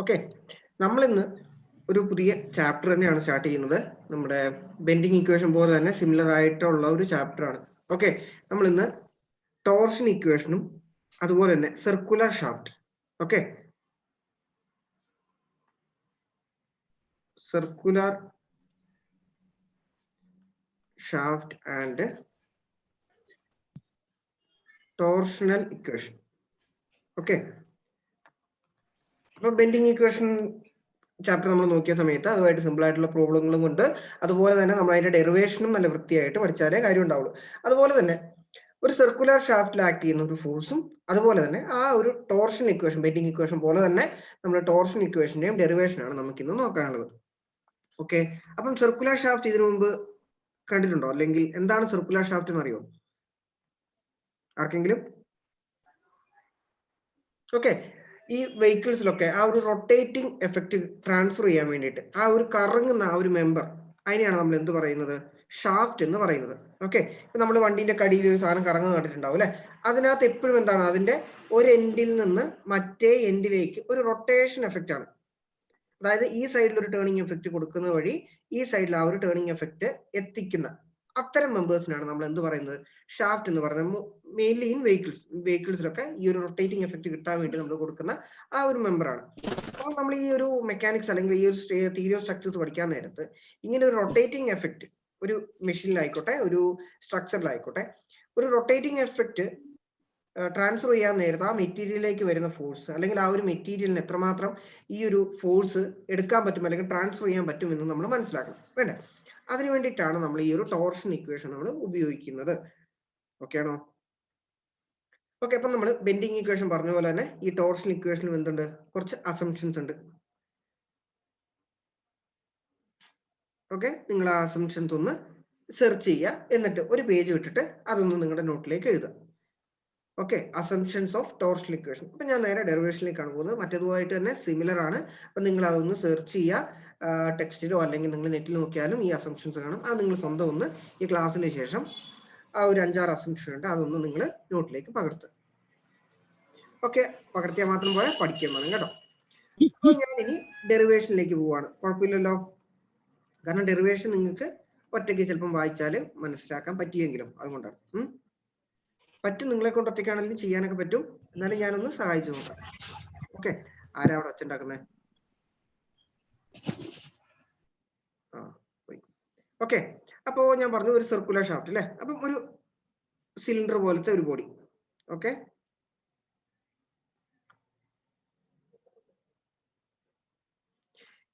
Okay, നമ്മൾ ഇന്ന് ഒരു പുതിയ ചാപ്റ്റർ തന്നെയാണ് സ്റ്റാർട്ട് ചെയ്യുന്നത്. നമ്മുടെ ബെൻഡിങ് ഇക്വേഷൻ പോലെ തന്നെ സിമിലർ ആയിട്ടുള്ള ഒരു ചാപ്റ്റർ ആണ്. ഓക്കെ, നമ്മൾ ഇന്ന് ടോർഷൻ ഇക്വേഷനും അതുപോലെ തന്നെ circular shaft, okay, circular shaft and torsional equation. Okay, അപ്പൊ ബെൻഡിങ് ഇക്വേഷൻ ചാപ്റ്റർ നമ്മൾ നോക്കിയ സമയത്ത് അതുമായിട്ട് സിമ്പിൾ ആയിട്ടുള്ള പ്രോബ്ലങ്ങളും ഉണ്ട്. അതുപോലെ തന്നെ നമ്മൾ അതിന്റെ ഡെറിവേഷനും നല്ല വൃത്തിയായിട്ട് പഠിച്ചാലേ കാര്യം ഉണ്ടാവുള്ളൂ. അതുപോലെ തന്നെ ഒരു സർക്കുലർ ഷാഫ്റ്റിൽ ആക്ട് ചെയ്യുന്ന ഒരു ഫോഴ്സും അതുപോലെ തന്നെ ആ ഒരു ടോർഷൻ ഇക്വേഷൻ, ബെൻഡിങ് ഇക്വേഷൻ പോലെ തന്നെ നമ്മുടെ ടോർഷൻ ഇക്വേഷന്റെയും ഡെറിവേഷനാണ് നമുക്ക് ഇന്ന് നോക്കാനുള്ളത്. ഓക്കെ, അപ്പം സർക്കുലർ ഷാഫ്റ്റ് ഇതിനു മുമ്പ് കണ്ടിട്ടുണ്ടോ? അല്ലെങ്കിൽ എന്താണ് സർക്കുലർ ഷാഫ്റ്റ് എന്ന് അറിയോ ആർക്കെങ്കിലും? ഓക്കെ, ഈ വെഹിക്കിൾസിലൊക്കെ ആ ഒരു റൊട്ടേറ്റിംഗ് എഫക്റ്റ് ട്രാൻസ്ഫർ ചെയ്യാൻ വേണ്ടിയിട്ട് ആ ഒരു കറങ്ങുന്ന ആ ഒരു മെമ്പർ, അതിനെയാണ് നമ്മൾ എന്ത് പറയുന്നത്? ഷാഫ്റ്റ് എന്ന് പറയുന്നത്. ഓക്കെ, ഇപ്പൊ നമ്മൾ വണ്ടിന്റെ കടിയിൽ ഒരു സാധനം കറങ്ങുന്ന കണ്ടിട്ടുണ്ടാവും അല്ലെ? അതിനകത്ത് എപ്പോഴും എന്താണ്, അതിന്റെ ഒരു എൻഡിൽ നിന്ന് മറ്റേ എൻഡിലേക്ക് ഒരു റൊട്ടേഷൻ എഫക്റ്റ് ആണ്. അതായത് ഈ സൈഡിൽ ഒരു ടേണിംഗ് എഫക്റ്റ് കൊടുക്കുന്ന വഴി ഈ സൈഡിൽ ആ ഒരു ടേണിംഗ് എഫക്റ്റ് എത്തിക്കുന്ന അത്തരം മെമ്പേഴ്സിനാണ് നമ്മൾ എന്ത് പറയുന്നത്? ഷാഫ്റ്റ് എന്ന് പറയുന്നത്. മെയിൻലി ഇൻ വെഹിക്കിൾസിലൊക്കെ ഈ ഒരു റൊട്ടേറ്റിംഗ് എഫക്റ്റ് കിട്ടാൻ വേണ്ടി നമ്മൾ കൊടുക്കുന്ന ആ ഒരു മെമ്പറാണ്. അപ്പോൾ നമ്മൾ ഈ ഒരു മെക്കാനിക്സ് അല്ലെങ്കിൽ ഈ ഒരു തിയറി ഓഫ് സ്ട്രക്ചേഴ്സ് പഠിക്കാൻ നേരത്ത് ഇങ്ങനെ ഒരു റൊട്ടേറ്റിംഗ് എഫക്റ്റ് ഒരു മെഷീനിലായിക്കോട്ടെ ഒരു സ്ട്രക്ചറിലായിക്കോട്ടെ ഒരു റൊട്ടേറ്റിംഗ് എഫക്റ്റ് ട്രാൻസ്ഫർ ചെയ്യാൻ നേരത്ത് ആ മെറ്റീരിയലിലേക്ക് വരുന്ന ഫോഴ്സ് അല്ലെങ്കിൽ ആ ഒരു മെറ്റീരിയലിന് എത്രമാത്രം ഈ ഒരു ഫോഴ്സ് എടുക്കാൻ പറ്റും അല്ലെങ്കിൽ ട്രാൻസ്ഫർ ചെയ്യാൻ പറ്റും എന്ന് നമ്മൾ മനസ്സിലാക്കണം. വേണ്ടേ? അതിനു വേണ്ടിയിട്ടാണ് നമ്മൾ ഈ ഒരു ടോർഷൻ ഇക്വേഷൻ നമ്മൾ ഉപയോഗിക്കുന്നത്. ഓക്കെ ആണോ? ഓക്കെ, അപ്പൊ നമ്മൾ ബെൻഡിങ് ഇക്വേഷൻ പറഞ്ഞ പോലെ തന്നെ ഈ ടോർഷൻ ഇക്വേഷനിൽ എന്തുണ്ട്? കുറച്ച് അസംപ്ഷൻസ് ഉണ്ട്. ഓക്കെ, നിങ്ങൾ ആ അസംപ്ഷൻസ് ഒന്ന് സെർച്ച് ചെയ്യുക, എന്നിട്ട് ഒരു പേജ് വിട്ടിട്ട് അതൊന്ന് നിങ്ങളുടെ നോട്ടിലേക്ക് എഴുതുക. Okay, assumptions of torsion equation. അപ്പൊ ഞാൻ നേരെ ഡെറിവേഷനിലേക്കാണ് പോകുന്നത്. മറ്റേതുമായിട്ട് തന്നെ സിമിലർ ആണ്. അപ്പൊ നിങ്ങൾ അതൊന്ന് സെർച്ച് ചെയ്യുക, ടെക്സ്റ്റിലോ അല്ലെങ്കിൽ നിങ്ങൾ നെറ്റിൽ നോക്കിയാലും ഈ അസംപ്ഷൻസ് കാണും. അത് നിങ്ങൾ സ്വന്തം ഒന്ന് ഈ ക്ലാസ്സിന് ശേഷം ആ ഒരു 5-6 അസംപ്ഷൻ ഉണ്ട്, അതൊന്ന് നിങ്ങൾ നോട്ടിലേക്ക് പകർത്തുക. ഓക്കെ, പകർത്തിയാൽ മാത്രം പോലെ പഠിക്കാൻ വേണം കേട്ടോ. അപ്പൊ ഞാൻ ഇനി ഡെറിവേഷനിലേക്ക് പോവാണ്. കുഴപ്പമില്ലല്ലോ, കാരണം ഡെറിവേഷൻ നിങ്ങൾക്ക് ഒറ്റയ്ക്ക് ചിലപ്പം വായിച്ചാൽ മനസ്സിലാക്കാൻ പറ്റിയെങ്കിലും അതുകൊണ്ടാണ്. പറ്റും, നിങ്ങളെ കൊണ്ട് ഒറ്റയ്ക്കാണെങ്കിലും ചെയ്യാനൊക്കെ പറ്റും. എന്നാലും ഞാനൊന്ന് സഹായിച്ചു നോക്കാം. ഓക്കെ, ആരാ അവിടെ ഒച്ചുണ്ടാക്കുന്നത്? ഓക്കെ, അപ്പോ ഞാൻ പറഞ്ഞു ഒരു സർക്കുലർ ഷാഫ്റ്റ് അല്ലെ? അപ്പം ഒരു സിലിണ്ടർ പോലത്തെ ഒരു ബോഡി. ഓക്കെ,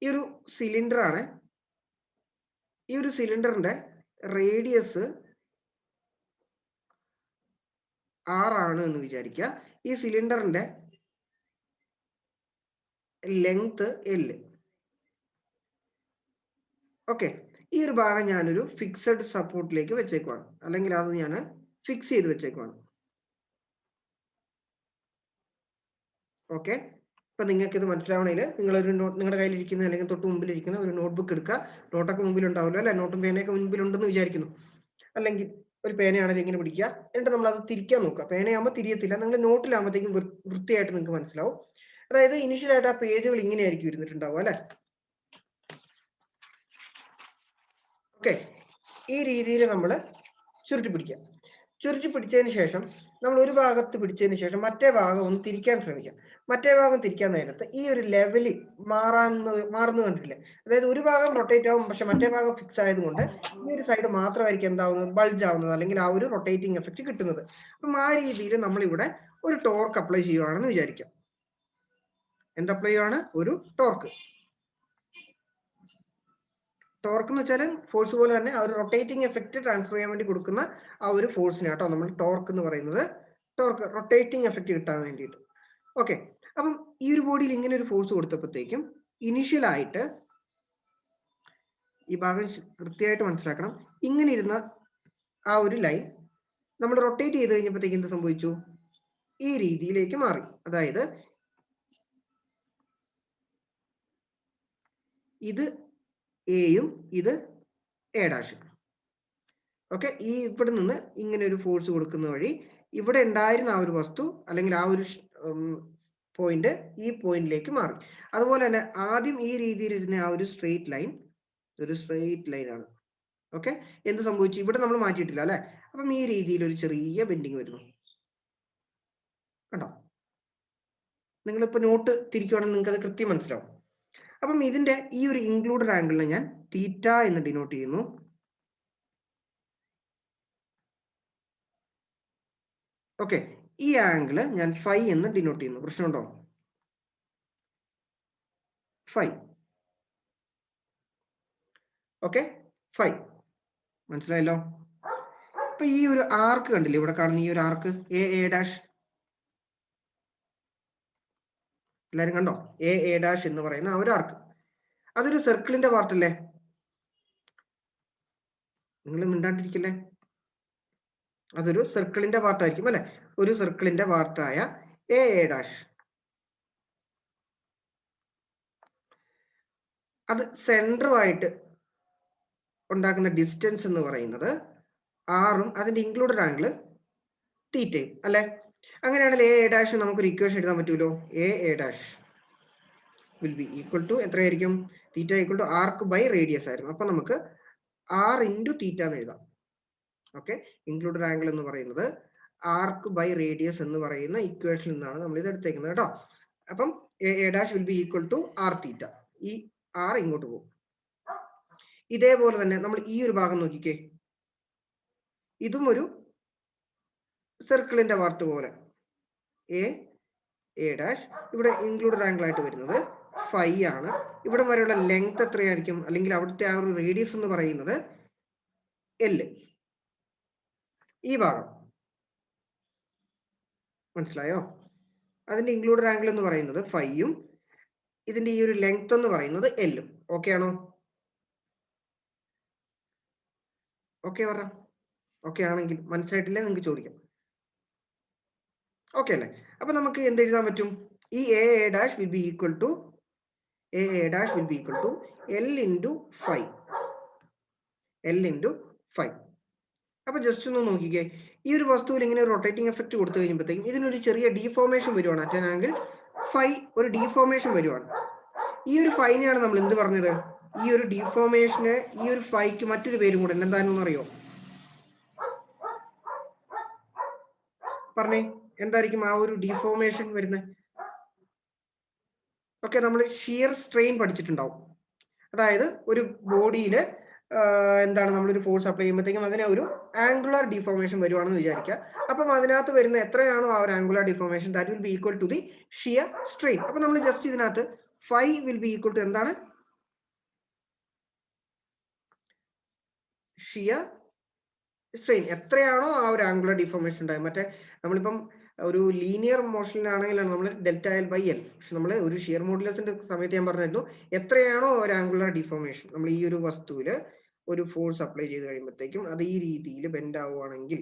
ഈ ഒരു സിലിണ്ടർ ആണ്. ഈ ഒരു സിലിണ്ടറിന്റെ റേഡിയസ് R ആണ് എന്ന് വിചാരിക്കുക. ഈ സിലിണ്ടറിന്റെ ലെങ്ത് L. ഓക്കെ, ഈ ഒരു ഭാഗം ഞാനൊരു ഫിക്സഡ് സപ്പോർട്ടിലേക്ക് വെച്ചേക്കുവാണ്, അല്ലെങ്കിൽ അത് ഞാൻ ഫിക്സ് ചെയ്ത് വെച്ചേക്കുവാണ്. ഓക്കെ, ഇപ്പൊ നിങ്ങൾക്ക് ഇത് മനസ്സിലാവണമെങ്കിൽ നിങ്ങളൊരു നിങ്ങളുടെ കയ്യിലിരിക്കുന്ന അല്ലെങ്കിൽ തൊട്ട് മുമ്പിലിരിക്കുന്ന ഒരു നോട്ട്ബുക്ക് എടുക്കുക. നോട്ടൊക്കെ മുമ്പിലുണ്ടാവുമല്ലോ അല്ലെ? നോട്ടും പേനയൊക്കെ മുമ്പിലുണ്ടെന്ന് വിചാരിക്കുന്നു. അല്ലെങ്കിൽ ഒരു പേനയാണെങ്കിൽ ഇങ്ങനെ പിടിക്കുക, എന്നിട്ട് നമ്മൾ അത് തിരിക്കാൻ നോക്കുക. പേനയാകുമ്പോൾ തിരിയത്തില്ല, നിങ്ങൾ നോട്ടിലാകുമ്പോഴത്തേക്കും വൃത്തിയായിട്ട് നിങ്ങൾക്ക് മനസ്സിലാവും. അതായത് ഇനിഷ്യലായിട്ട് ആ പേജുകൾ ഇങ്ങനെയായിരിക്കും ഇരുന്നിട്ടുണ്ടാവും അല്ലെ? ഓക്കെ, ഈ രീതിയിൽ നമ്മൾ ചുരുട്ടി പിടിക്കുക. ചുരുട്ടി പിടിച്ചതിന് ശേഷം നമ്മൾ ഒരു ഭാഗത്ത് പിടിച്ചതിന് ശേഷം മറ്റേ ഭാഗം ഒന്ന് തിരിക്കാൻ ശ്രമിക്കാം. മറ്റേ ഭാഗം തിരിക്കാൻ നേരത്ത് ഈ ഒരു ലെവല് മാറുന്നു കണ്ടിട്ടില്ലേ? അതായത് ഒരു ഭാഗം റൊട്ടേറ്റ് ആവും, പക്ഷെ മറ്റേ ഭാഗം ഫിക്സ് ആയതുകൊണ്ട് ഈ ഒരു സൈഡ് മാത്രമായിരിക്കും എന്താവുന്നത്? ബൾജ് ആവുന്നത്, അല്ലെങ്കിൽ ആ ഒരു റൊട്ടേറ്റിംഗ് എഫക്റ്റ് കിട്ടുന്നത്. അപ്പം ആ രീതിയിൽ നമ്മൾ ഇവിടെ ഒരു ടോർക്ക് അപ്ലൈ ചെയ്യുവാണെന്ന് വിചാരിക്കാം. എന്ത് അപ്ലൈ ചെയ്യുവാണ്? ഒരു ടോർക്ക്. ടോർക്ക് എന്ന് വെച്ചാൽ ഫോഴ്സ് പോലെ തന്നെ ആ ഒരു റൊട്ടേറ്റിംഗ് എഫക്റ്റ് ട്രാൻസ്ഫർ ചെയ്യാൻ വേണ്ടി കൊടുക്കുന്ന ആ ഒരു ഫോഴ്സിനെ കേട്ടോ നമ്മൾ ടോർക്ക് എന്ന് പറയുന്നത്. ടോർക്ക് റൊട്ടേറ്റിംഗ് എഫക്റ്റ് കിട്ടാൻ വേണ്ടിയിട്ട്. ഓക്കെ, അപ്പം ഈ ഒരു ബോഡിയിൽ ഇങ്ങനെ ഒരു ഫോഴ്സ് കൊടുത്തപ്പോഴത്തേക്കും ഇനിഷ്യലായിട്ട് ഈ ഭാഗം കൃത്യമായിട്ട് മനസ്സിലാക്കണം. ഇങ്ങനെ ഇരുന്ന ആ ഒരു ലൈൻ നമ്മൾ റൊട്ടേറ്റ് ചെയ്ത് കഴിഞ്ഞപ്പോഴത്തേക്ക് എന്ത് സംഭവിച്ചു? ഈ രീതിയിലേക്ക് മാറി. അതായത് ഇത് എയും ഇത് എ ഡാഷും. ഓക്കെ, ഈ ഇവിടെ നിന്ന് ഇങ്ങനെ ഒരു ഫോഴ്സ് കൊടുക്കുന്ന വഴി ഇവിടെ ഉണ്ടായിരുന്ന ആ ഒരു വസ്തു അല്ലെങ്കിൽ ആ ഒരു പോയിന്റ് ഈ പോയിന്റിലേക്ക് മാറി. അതുപോലെ തന്നെ ആദ്യം ഈ രീതിയിൽ ഇരുന്ന ആ ഒരു സ്ട്രെയിറ്റ് ലൈൻ ഒരു സ്ട്രെയിറ്റ് ലൈൻ ആണ്. ഓക്കെ, എന്ത് സംഭവിച്ചു? ഇവിടെ നമ്മൾ മാറ്റിയിട്ടില്ല അല്ലെ? അപ്പം ഈ രീതിയിൽ ഒരു ചെറിയ ബെൻഡിങ് വരുന്നു. കണ്ടോ? നിങ്ങളിപ്പോ നോട്ട് തിരിക്കുവാണെങ്കിൽ നിങ്ങൾക്ക് അത് കൃത്യം മനസ്സിലാവും. അപ്പം ഇതിന്റെ ഈ ഒരു ഇൻക്ലൂഡഡ് ആംഗിളിനെ ഞാൻ തീറ്റ എന്ന് ഡിനോട്ട് ചെയ്യുന്നു. ഓക്കെ, ഈ ആംഗിള് ഞാൻ ഫൈ എന്ന് ഡിനോട്ട് ചെയ്യുന്നു. പ്രശ്നമുണ്ടോ? ഫൈ. Okay, phi. മനസ്സിലായല്ലോ? അപ്പൊ ഈ ഒരു ആർക്ക് കണ്ടില്ലേ ഇവിടെ കാണുന്ന ഈ ഒരു ആർക്ക് എ ഡാഷ്, എല്ലാരും കണ്ടോ? എ ഡാഷ് എന്ന് പറയുന്ന ഒരു ആർക്ക്, അതൊരു സർക്കിളിന്റെ പാർട്ടല്ലേ? നിങ്ങൾ മിണ്ടാണ്ടിരിക്കല്ലേ? അതൊരു സർക്കിളിന്റെ പാർട്ടായിരിക്കും അല്ലെ? ഒരു സർക്കിളിന്റെ പാർട്ടായ എ ഡാഷ്, അത് സെൻറ്ററുമായിട്ട് ഉണ്ടാക്കുന്ന ഡിസ്റ്റൻസ് എന്ന് പറയുന്നത് ആറും അതിന്റെ ഇൻക്ലൂഡഡ് ആംഗിൾ തീറ്റയും അല്ലെ? അങ്ങനെയാണെങ്കിൽ എ ഡാഷ് നമുക്കൊരു ഇക്വേഷൻ എഴുതാൻ പറ്റുമല്ലോ. A dash will be equal to എത്രയായിരിക്കും? Theta equal to arc by radius ആയിരുന്നു. അപ്പൊ നമുക്ക് ആർ ഇൻറ്റു തീറ്റ എന്ന് എഴുതാം. ഓക്കെ, ഇൻക്ലൂഡഡ് ആംഗിൾ എന്ന് പറയുന്നത് ആർക്ക് ബൈ റേഡിയസ് എന്ന് പറയുന്ന ഇക്വേഷനിൽ നിന്നാണ് നമ്മൾ ഇത് എടുത്തേക്കുന്നത് കേട്ടോ. അപ്പം A dash will be equal to R theta. ഈ ആർ ഇങ്ങോട്ട് പോകും. ഇതേപോലെ തന്നെ നമ്മൾ ഈ ഒരു ഭാഗം നോക്കിക്കേ, ഇതും ഒരു സർക്കിളിന്റെ പാർട്ട് പോലെ എ ഡാഷ്. ഇവിടെ ഇൻക്ലൂഡഡ് ആംഗിൾ ആയിട്ട് വരുന്നത് ഫൈ ആണ്. ഇവിടെ വരെയുള്ള ലെങ്ത് എത്രയായിരിക്കും? അല്ലെങ്കിൽ അവിടുത്തെ ആ ഒരു റേഡിയസ് എന്ന് പറയുന്നത് എൽ. ഈ ഭാഗം മനസ്സിലായോ? അതിന്റെ ഇൻക്ലൂഡഡ് ആംഗിൾ എന്ന് പറയുന്നത് ഫൈയും ഇതിന്റെ ഈ ഒരു ലെങ്ത് എന്ന് പറയുന്നത് എല്ലും. ഓക്കെ ആണോ? ഓക്കെ പറ. ഓക്കെ ആണെങ്കിൽ, മനസ്സിലായിട്ടില്ലേ നിങ്ങൾക്ക് ചോദിക്കാം. ഓക്കെ അല്ലേ? അപ്പൊ നമുക്ക് എന്ത് എഴുതാൻ പറ്റും? ഈ A dash will be equal to L into five. അപ്പൊ ജസ്റ്റ് ഒന്ന് നോക്കിക്കേ, ഈ ഒരു വസ്തുവിൽ ഇങ്ങനെ ഒരു റൊട്ടേറ്റിംഗ് എഫക്ട് കൊടുത്തു കഴിയുമ്പോഴത്തേക്കും ഇതിനൊരു ചെറിയ ഡീഫോർമേഷൻ വരുവാണ്. അറ്റ് ആൻ ആംഗിൾ ഫൈ ഒരു ഡീഫോർമേഷൻ വരുവാണ്. ഈ ഒരു ഫൈനെയാണ് നമ്മൾ എന്ത് പറഞ്ഞത്? ഈ ഒരു ഡീഫോർമേഷന്, ഈ ഒരു ഫൈക്ക് മറ്റൊരു പേരും കൂടെ എന്താണെന്ന് അറിയോ? പറഞ്ഞേ, എന്തായിരിക്കും ആ ഒരു ഡീഫോർമേഷൻ വരുന്നത്? ഓക്കെ, നമ്മൾ ഷിയർ സ്ട്രെയിൻ പഠിച്ചിട്ടുണ്ടാവും. അതായത് ഒരു ബോഡിയിൽ എന്താണ് നമ്മളൊരു ഫോഴ്സ് അപ്ലൈ ചെയ്യുമ്പോഴത്തേക്കും അതിനെ ഒരു ആംഗുലർ ഡിഫോർമേഷൻ വരുവാണെന്ന് വിചാരിക്കുക. അപ്പം അതിനകത്ത് വരുന്ന എത്രയാണോ ആ ഒരു angular deformation, that will be equal to the shear strain. അപ്പൊ നമ്മൾ ജസ്റ്റ് ഇതിനകത്ത് phi will be equal to എന്താണ്? Shear strain. എത്രയാണോ ആ ഒരു ആംഗുലർ ഡിഫോർമേഷൻ ഉണ്ടായത്. മറ്റേ നമ്മളിപ്പം ഒരു ലീനിയർ മോഷനിലാണെങ്കിലാണ് നമ്മൾ ഡെൽറ്റ എൽ ബൈ എൽ. പക്ഷെ നമ്മൾ ഒരു ഷിയർ മോഡുലസിന്റെ സമയത്ത് ഞാൻ പറഞ്ഞിരുന്നു, എത്രയാണോ ഒരു ആംഗുലർ ഡിഫോർമേഷൻ, നമ്മൾ ഈ ഒരു വസ്തുവില് ഒരു ഫോഴ്സ് അപ്ലൈ ചെയ്ത് കഴിയുമ്പോഴത്തേക്കും അത് ഈ രീതിയിൽ ബെൻഡ് ആവുകയാണെങ്കിൽ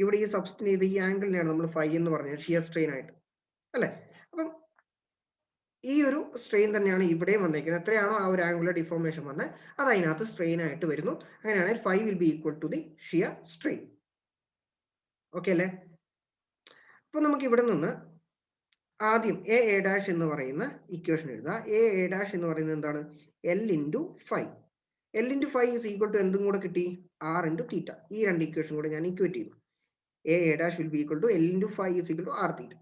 ഇവിടെ ഈ സബ്സ്റ്റന്റ് ചെയ്ത് ഈ ആംഗിളിനെയാണ് നമ്മൾ ഫൈ എന്ന് പറഞ്ഞത്, ഷിയർ സ്ട്രെയിൻ ആയിട്ട് അല്ലെ? അപ്പം ഈ ഒരു സ്ട്രെയിൻ തന്നെയാണ് ഇവിടെയും വന്നേക്കുന്നത്. എത്രയാണോ ആ ഒരു ആംഗുലർ ഡിഫോർമേഷൻ വന്നത് അത് അതിനകത്ത് സ്ട്രെയിൻ ആയിട്ട് വരുന്നു. അങ്ങനെയാണെങ്കിൽ phi will be equal to the shear strain. Okay അല്ലേ? അപ്പൊ നമുക്ക് ഇവിടെ നിന്ന് ആദ്യം എ ഡാഷ് എന്ന് പറയുന്ന ഇക്വേഷൻ എഴുതുക. എ ഡാഷ് എന്ന് പറയുന്നത് എന്താണ്? L into five. L into five is equal to എന്തും കൂടെ കിട്ടി? R into theta. ഈ രണ്ട് ഇക്വേഷൻ കൂടെ ഞാൻ ഇക്വേറ്റ് ചെയ്തു. A dash will be equal to L into five is equal to R theta.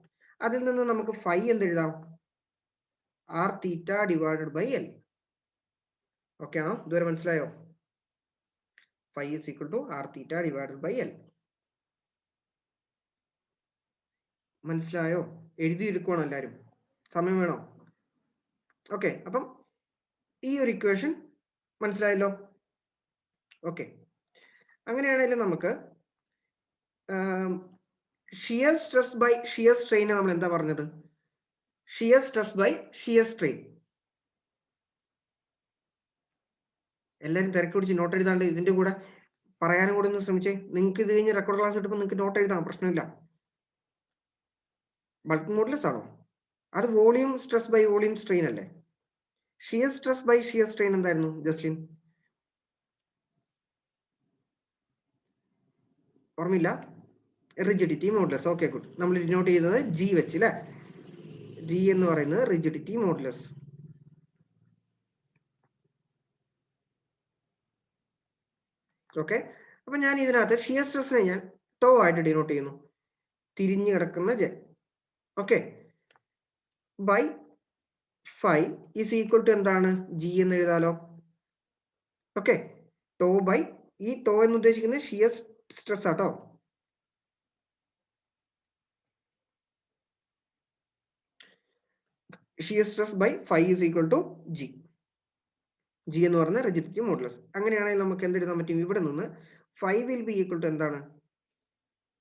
അതിൽ നിന്ന് നമുക്ക് ഫൈവ് എന്ത് എഴുതാം? R theta divided by L. Okay ആണോ? ഇതുവരെ മനസ്സിലായോ? Five is equal to R theta divided by L. മനസ്സിലായോ? എഴുതിയെടുക്കുവാണോ എല്ലാവരും? സമയം വേണോ? ഓക്കെ, അപ്പം ഈ ഒരു ഇക്വേഷൻ മനസ്സിലായല്ലോ? ഓക്കെ, അങ്ങനെയാണെങ്കിൽ നമുക്ക് shear stress by shear strain നമ്മൾ എന്താ പറഞ്ഞത്? Shear stress by shear strain. എല്ലാവരും തിരക്ക് പിടിച്ച് നോട്ട് എഴുതാണ്ട് ഇതിന്റെ കൂടെ പറയാനും കൂടെ ഒന്ന് ശ്രമിച്ചേ. നിങ്ങൾക്ക് ഇത് കഴിഞ്ഞ് റെക്കോർഡ് ക്ലാസ് എടുക്കുമ്പോൾ നിങ്ങൾക്ക് നോട്ട് എഴുതാം, പ്രശ്നമില്ല. ബൾക്ക് മോഡുലസ് ആണോ? അത് volume stress by volume strain അല്ലേ? Shear stress by shear strain എന്തായിരുന്നു ജസ്ലിൻ? ഓർമ്മയില്ല? Rigidity modulus. Okay, good. നമ്മൾ ഡിനോട്ട് ചെയ്തത് ജി വെച്ച് അല്ലേ? G എന്ന് പറയുന്നത് റിജിഡിറ്റി മോഡുലസ്. ഓക്കെ, അപ്പൊ ഞാൻ ഇതിനകത്ത് ഷിയർ സ്ട്രെസ്സിനെ ഞാൻ ടോ ആയിട്ട് ഡിനോട്ട് ചെയ്യുന്നു, തിരിഞ്ഞു കിടക്കുന്ന J. Okay, by 5 is equal to എന്താണ്? G എന്ന് എഴുതാലോ. ഓക്കെ, ടോ ബൈ, ഈ ടോ എന്ന് ഉദ്ദേശിക്കുന്നത് ഷിയർ സ്ട്രെസ് ആട്ടോ. Shear stress by 5 is equal to G. G എന്ന് പറയുന്ന റിജിഡിറ്റി മോഡുലസ്. അങ്ങനെയാണെങ്കിൽ നമുക്ക് എന്ത് എഴുതാൻ പറ്റും? ഇവിടെ നിന്ന് 5 വിൽ ബി ഈക്വൽ ടു എന്താണ്?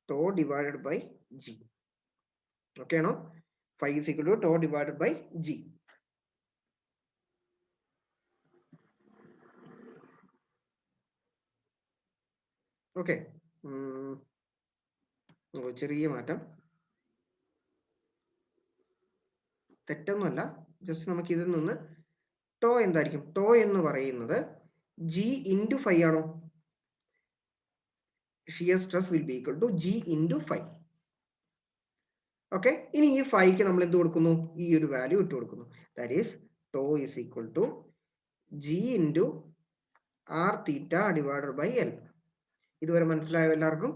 Tau divided by G. Okay ആണോ? 5 is equal to tau divided by G. Okay, ചെറിയ മാറ്റം, തെറ്റൊന്നുമല്ല, ജസ്റ്റ് നമുക്ക് ഇതിൽ നിന്ന് ടോ എന്തായിരിക്കും? ടോ എന്ന് പറയുന്നത് G ഇൻറ്റു 5 ആണോ? Shear stress will be equal to G into 5. Okay, ഇനി ഈ 5ക്ക് നമ്മൾ എന്ത് കൊടുക്കുന്നു? ഈ ഒരു വാല്യൂ ഇട്ട് കൊടുക്കുന്നു. That is tau is equal to G into R theta divided by L. ഇതുവരെ മനസ്സിലായോ എല്ലാവർക്കും?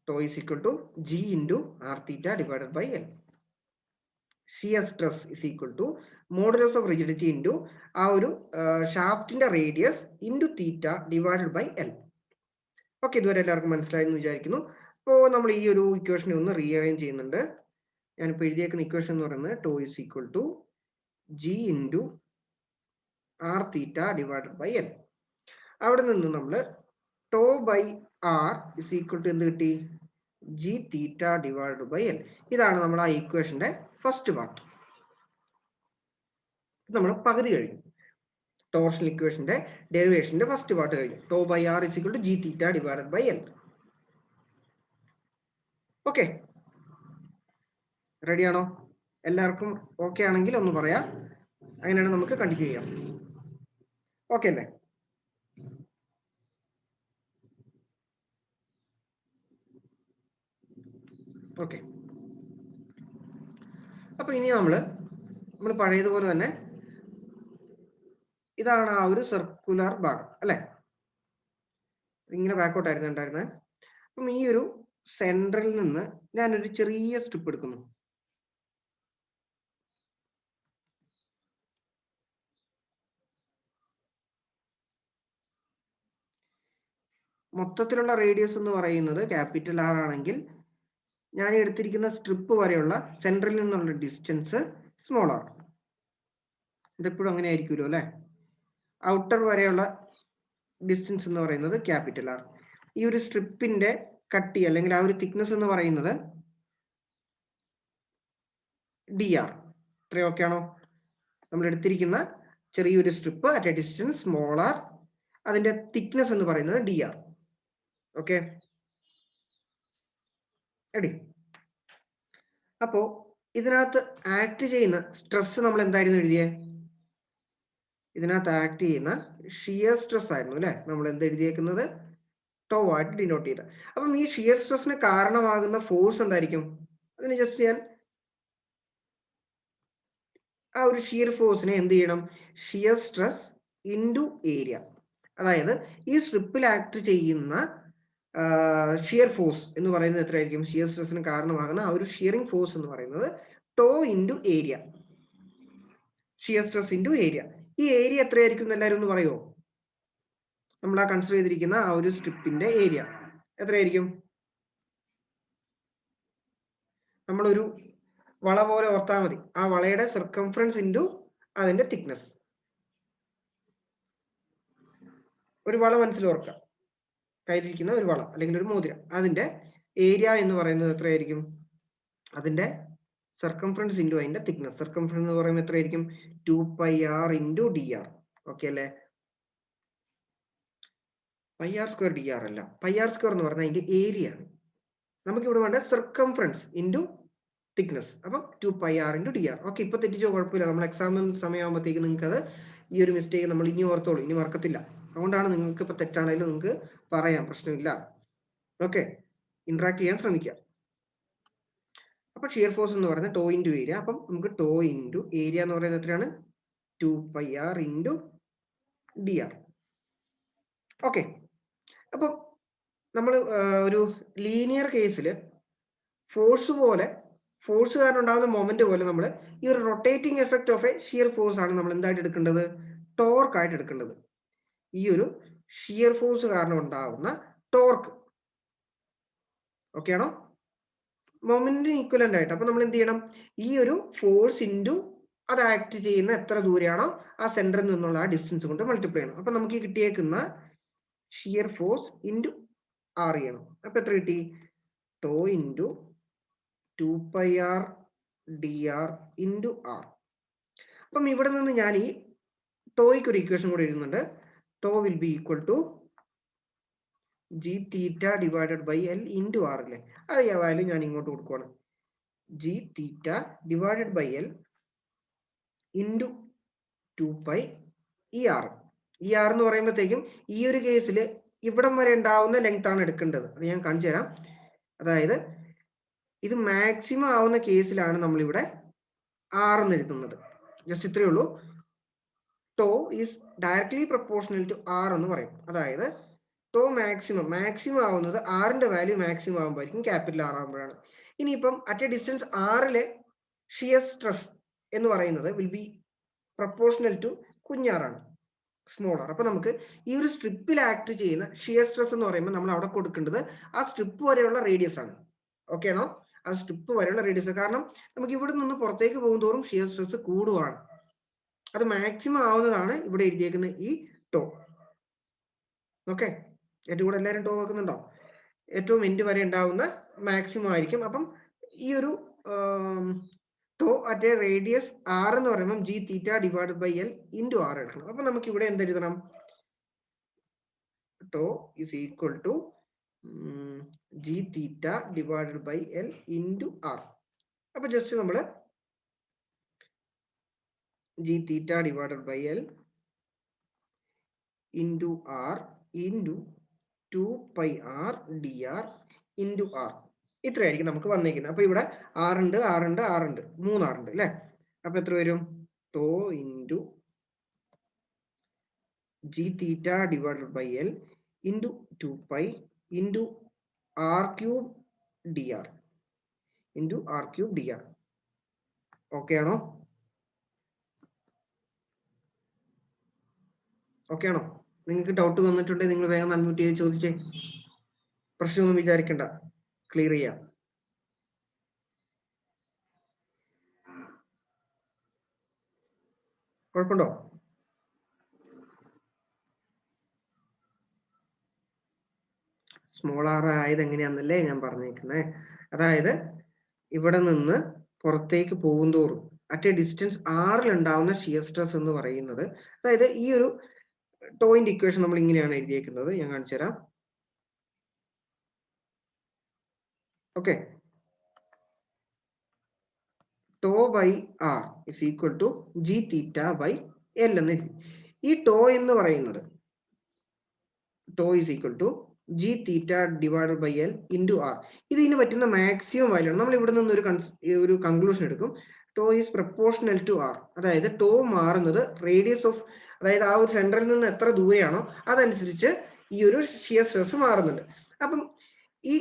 Tau is equal to G into R theta divided by L. Shear stress is equal to modulus of rigidity into ആ ഒരു ഷാഫ്റ്റിന്റെ radius into theta divided by L. Okay, ഇതുവരെ എല്ലാവർക്കും മനസ്സിലായി എന്ന് വിചാരിക്കുന്നു. അപ്പോൾ നമ്മൾ ഈ ഒരു ഇക്വേഷനെ ഒന്ന് റീഅറേഞ്ച് ചെയ്യുന്നുണ്ട്. ഞാനിപ്പോൾ എഴുതിയേക്കുന്ന ഇക്വേഷൻ എന്ന് പറയുന്നത് tau is equal to G into R theta divided by L. അവിടെ നിന്ന് നമ്മൾ tau by R is equal to എന്ത് കിട്ടി? G theta divided by L. ഇതാണ് നമ്മൾ ആ ഇക്വേഷന്റെ ഫസ്റ്റ് പാർട്ട്. നമ്മൾ പകുതി കഴിഞ്ഞു. ടോർഷണൽ ഇക്വേഷന്റെ ഡെറിവേഷന്റെ ഫസ്റ്റ് പാർട്ട് കഴിഞ്ഞു. Tau by R is equal to G theta divided by L. Okay, ready ആണോ? എല്ലാവർക്കും ഓക്കെ ആണെങ്കിൽ ഒന്ന് പറയാം, അങ്ങനെയാണ് നമുക്ക് കണ്ടിന്യൂ ചെയ്യാം. ഓക്കെ അല്ലേ? ഓക്കെ, അപ്പൊ ഇനി നമ്മൾ പഴയതുപോലെ തന്നെ ഇതാണ് ആ ഒരു സർക്കുലർ ഭാഗം അല്ലെ, ഇങ്ങനെ ബാക്കോട്ട് ആയിരുന്നു ഉണ്ടായിരുന്നത്. അപ്പം ഈ ഒരു സെന്ററിൽ നിന്ന് ഞാനൊരു ചെറിയ സ്ട്രിപ്പ് എടുക്കുന്നു. മൊത്തത്തിലുള്ള റേഡിയസ് എന്ന് പറയുന്നത് ക്യാപിറ്റൽ ആർ ആണെങ്കിൽ ഞാൻ എടുത്തിരിക്കുന്ന സ്ട്രിപ്പ് വരെയുള്ള സെന്ററിൽ നിന്നുള്ള ഡിസ്റ്റൻസ് സ്മോൾ ആർ. ഇതെപ്പോഴും അങ്ങനെ ആയിരിക്കുമല്ലോ അല്ലെ. ഔട്ടർ വരെയുള്ള ഡിസ്റ്റൻസ് എന്ന് പറയുന്നത് ക്യാപിറ്റൽ ആർ. ഈ ഒരു സ്ട്രിപ്പിന്റെ കട്ടി അല്ലെങ്കിൽ ആ ഒരു തിക്നെസ് എന്ന് പറയുന്നത് ഡി ആർ. ഇത്രയൊക്കെ ആണോ? നമ്മൾ എടുത്തിരിക്കുന്ന ചെറിയൊരു strip at a distance small R, അതിന്റെ തിക്നെസ് എന്ന് പറയുന്നത് ഡി ആർ. ഓക്കെ, എടി അപ്പോ ഇതിനകത്ത് ആക്ട് ചെയ്യുന്ന സ്ട്രെസ് നമ്മൾ എന്തായിരുന്നു എഴുതിയേ? ഇതിനകത്ത് ആക്ട് ചെയ്യുന്ന ഷിയർ സ്ട്രെസ് ആയിരുന്നു അല്ലെ നമ്മൾ എന്ത് എഴുതിയേക്കുന്നത്? ടോ ആയിട്ട് ഡിനോട്ട് ചെയ്ത. അപ്പം ഈ ഷിയർ സ്ട്രെസ്സിന് കാരണമാകുന്ന ഫോഴ്സ് എന്തായിരിക്കും? അതിന് ജസ്റ്റ് ഞാൻ ആ ഒരു ഷിയർ ഫോഴ്സിനെ എന്ത് ചെയ്യണം? Shear stress into area. അതായത് ഈ സ്ട്രിപ്പിൽ ആക്ട് ചെയ്യുന്ന ഷിയർ ഫോഴ്സ് എന്ന് പറയുന്നത് എത്രയായിരിക്കും? ഷിയർ സ്ട്രെസ്സിന് കാരണമാകുന്ന ആ ഒരു ഷിയറിംഗ് ഫോഴ്സ് എന്ന് പറയുന്നത് to into area. Shear stress into area. ഈ ഏരിയ എത്രയായിരിക്കും എല്ലാവരും ഒന്ന് പറയുമോ? നമ്മൾ ആ കൺസിഡർ ചെയ്തിരിക്കുന്ന ആ ഒരു സ്ട്രിപ്പിന്റെ ഏരിയ എത്രയായിരിക്കും? നമ്മളൊരു വള പോലെ ഓർത്താൽ മതി. ആ വളയുടെ സർക്കംഫറൻസ് ഇൻറ്റു അതിന്റെ തിക്നെസ്. ഒരു വള മനസ്സിൽ ഓർക്കാം, കയ്യിലിരിക്കുന്ന ഒരു വള അല്ലെങ്കിൽ ഒരു മോതിരം, അതിന്റെ ഏരിയ എന്ന് പറയുന്നത് എത്രയായിരിക്കും? അതിന്റെ സർക്കംഫറൻസ് ഇൻറ്റു അതിന്റെ തിക്നെസ്. സർക്കംഫറൻസ് എന്ന് പറയുന്നത് എത്രയായിരിക്കും? 2πr into D R. Okay അല്ലേ? πr സ്ക്വയർ ഡി ആർ അല്ല, πr സ്ക്വയർ എന്ന് പറഞ്ഞാൽ അതിന്റെ ഏരിയ ആണ്. നമുക്ക് ഇവിടെ വേണ്ട സർക്കംഫറൻസ് ഇൻറ്റു തിക്നെസ്. അപ്പം 2πr into D R. Okay, ഇപ്പൊ തെറ്റിച്ചോ കുഴപ്പമില്ല. നമ്മൾ എക്സാമിന് സമയമാകുമ്പോഴത്തേക്ക് നിങ്ങൾക്ക് അത് ഈ ഒരു മിസ്റ്റേക്ക് നമ്മൾ ഇനി ഓർത്തോളൂ, ഇനി മറക്കത്തില്ല. അതുകൊണ്ടാണ് നിങ്ങൾക്ക് ഇപ്പൊ തെറ്റാണെങ്കിലും നിങ്ങൾക്ക് പറയാം, പ്രശ്നമില്ല. ഓക്കെ, ഇന്ററാക്ട് ചെയ്യാൻ ശ്രമിക്കുക. അപ്പൊ ഷിയർ ഫോഴ്സ് എന്ന് പറയുന്നത് ടോ ഇൻറ്റു ഏരിയ. അപ്പം നമുക്ക് ടോ ഇൻറ്റു ഏരിയ എന്ന് പറയുന്നത് എത്രയാണ്? 2πr into dr. ഓക്കെ, അപ്പം നമ്മൾ ഒരു ലീനിയർ കേസിൽ ഫോഴ്സ് കാരണം ഉണ്ടാകുന്ന മൊമെന്റ് പോലെ നമ്മൾ ഈ ഒരു rotating effect of A shear force ആണ് നമ്മൾ എന്തായിട്ട് എടുക്കേണ്ടത്? ടോർക്ക് ആയിട്ട് എടുക്കേണ്ടത്. ഈ ഒരു ഷിയർ ഫോഴ്സ് കാരണം ഉണ്ടാകുന്ന ടോർക്ക്. ഓക്കെ ആണോ? മൊമെന്റിന് ഈക്വലന്റ് ആയിട്ട്. അപ്പൊ നമ്മൾ എന്ത് ചെയ്യണം? ഈ ഒരു ഫോഴ്സ് ഇൻറ്റു അത് ആക്ട് ചെയ്യുന്ന എത്ര ദൂരെയാണോ ആ സെന്ററിൽ നിന്നുള്ള ആ ഡിസ്റ്റൻസ് കൊണ്ട് മൾട്ടിപ്ലൈ ചെയ്യണം. അപ്പൊ നമുക്ക് കിട്ടിയേക്കുന്ന ഷിയർ ഫോഴ്സ് ഇൻറ്റു ആർ ചെയ്യണം. അപ്പൊ എത്ര കിട്ടി? Tau into 2πr dr into R. അപ്പം ഇവിടെ നിന്ന് ഞാൻ ഈ ടോയ്ക്ക് ഒരു ഇക്വേഷൻ കൂടെ എഴുതുന്നുണ്ട്. Tau will be equal to g theta divided by L into R അല്ലേ? അത് വാല്യൂ ഞാൻ ഇങ്ങോട്ട് കൊടുക്കുവാണ്. g theta divided by L into 2π ER. ER എന്ന് പറയുമ്പോഴത്തേക്കും ഈ ഒരു കേസിൽ ഇവിടം വരെ ഉണ്ടാവുന്ന ലെങ്ത് ആണ് എടുക്കേണ്ടത്. അത് ഞാൻ കാണിച്ചു തരാം. അതായത് ഇത് മാക്സിമം ആവുന്ന കേസിലാണ് നമ്മളിവിടെ R എന്ന് എഴുതുന്നത്. ജസ്റ്റ് ഇത്രയേ ഉള്ളൂ. Tau is directly proportional to R എന്ന് പറയും. അതായത് ടോ മാക്സിമം ആവുന്നത് ആറിന്റെ വാല്യൂ മാക്സിമം ആകുമ്പോഴായിരിക്കും, ക്യാപിറ്റൽ ആർ ആകുമ്പോഴാണ്. ഇനിയിപ്പം അറ്റ് എ ഡിസ്റ്റൻസ് ആറിലെ ഷിയർ സ്ട്രെസ് എന്ന് പറയുന്നത് വിൽ ബി പ്രൊപ്പോർഷണൽ ടു കുഞ്ഞാറാണ്, സ്മോൾ ആർ. അപ്പൊ നമുക്ക് ഈ ഒരു സ്ട്രിപ്പിൽ ആക്ട് ചെയ്യുന്ന ഷിയർ സ്ട്രെസ് എന്ന് പറയുമ്പോൾ നമ്മൾ അവിടെ കൊടുക്കേണ്ടത് ആ സ്ട്രിപ്പ് വരെയുള്ള റേഡിയസ് ആണ്. ഓക്കെ ആണോ? ആ സ്ട്രിപ്പ് വരെയുള്ള റേഡിയസ്. കാരണം നമുക്ക് ഇവിടെ നിന്ന് പുറത്തേക്ക് പോകുന്തോറും ഷിയർ സ്ട്രെസ് കൂടുവാണ്. അത് മാക്സിമം ആവുന്നതാണ് ഇവിടെ എഴുതിയേക്കുന്ന ഈ ടോ. ഓക്കെ, ഏറ്റവും കൂടെ എല്ലാവരും ടോ വെക്കുന്നുണ്ടോ? ഏറ്റവും എൻഡ് വരെ ഉണ്ടാവുന്ന മാക്സിമം ആയിരിക്കും. അപ്പം ഈ ഒരു tau at a radius R എന്ന് പറയുമ്പോൾ g theta divided by L into R എടുക്കണം. അപ്പൊ നമുക്ക് ഇവിടെ എന്ത് എഴുതണം? Tau is equal to g theta divided by L into R. അപ്പൊ ജസ്റ്റ് നമ്മൾ g theta divided by L into R into 2πr dr into R. ഇത്രയായിരിക്കും നമുക്ക് വന്നേക്കുന്നത്. അപ്പൊ ഇവിടെ ആറുണ്ട്, മൂന്നാറുണ്ട് അല്ലെ? അപ്പൊ എത്ര വരും? Tau into g theta divided by L into 2π into R cube dr into R cube dr. Okay ആണോ? ഓക്കെ ആണോ? നിങ്ങൾക്ക് ഡൗട്ട് വന്നിട്ടുണ്ടെങ്കിൽ നിങ്ങൾ വേഗം അൺമ്യൂട്ട് ചെയ്ത് ചോദിച്ചേ. പ്രശ്നമൊന്നും വിചാരിക്കണ്ട, ക്ലിയർ ചെയ്യാം. കുഴപ്പമുണ്ടോ? സ്മോൾ ആർ ആയത് എങ്ങനെയാണെന്നല്ലേ ഞാൻ പറഞ്ഞേക്കുന്നത്. അതായത് ഇവിടെ നിന്ന് പുറത്തേക്ക് പോകുന്തോറും അറ്റ് എ ഡിസ്റ്റൻസ് ആറിൽ ഉണ്ടാവുന്ന ഷിയർ സ്ട്രെസ് എന്ന് പറയുന്നത്, അതായത് ഈ ഒരു ടോയിന്റെ ഇക്വേഷൻ നമ്മൾ ഇങ്ങനെയാണ് എഴുതിയേക്കുന്നത്. ഞാൻ കാണിച്ചു തരാം. Okay, tau by R is equal to G theta by L എന്ന് എഴുതി. ഈ ടോ എന്ന് പറയുന്നത് tau is equal to G theta divided by L into R. ഇതിന് പറ്റുന്ന മാക്സിമം വാല്യൂ ആണ്. നമ്മൾ ഇവിടെ നിന്ന് ഒരു കൺക്ലൂഷൻ എടുക്കും. Tau is proportional to R. അതായത് ടോ മാറുന്നത് റേഡിയസ് ഓഫ്, അതായത് ആ ഒരു സെന്ററിൽ നിന്ന് എത്ര ദൂരെയാണോ അതനുസരിച്ച് ഈ ഒരു ഷിയർ സ്ട്രെസ് മാറുന്നുണ്ട്. അപ്പം ഈ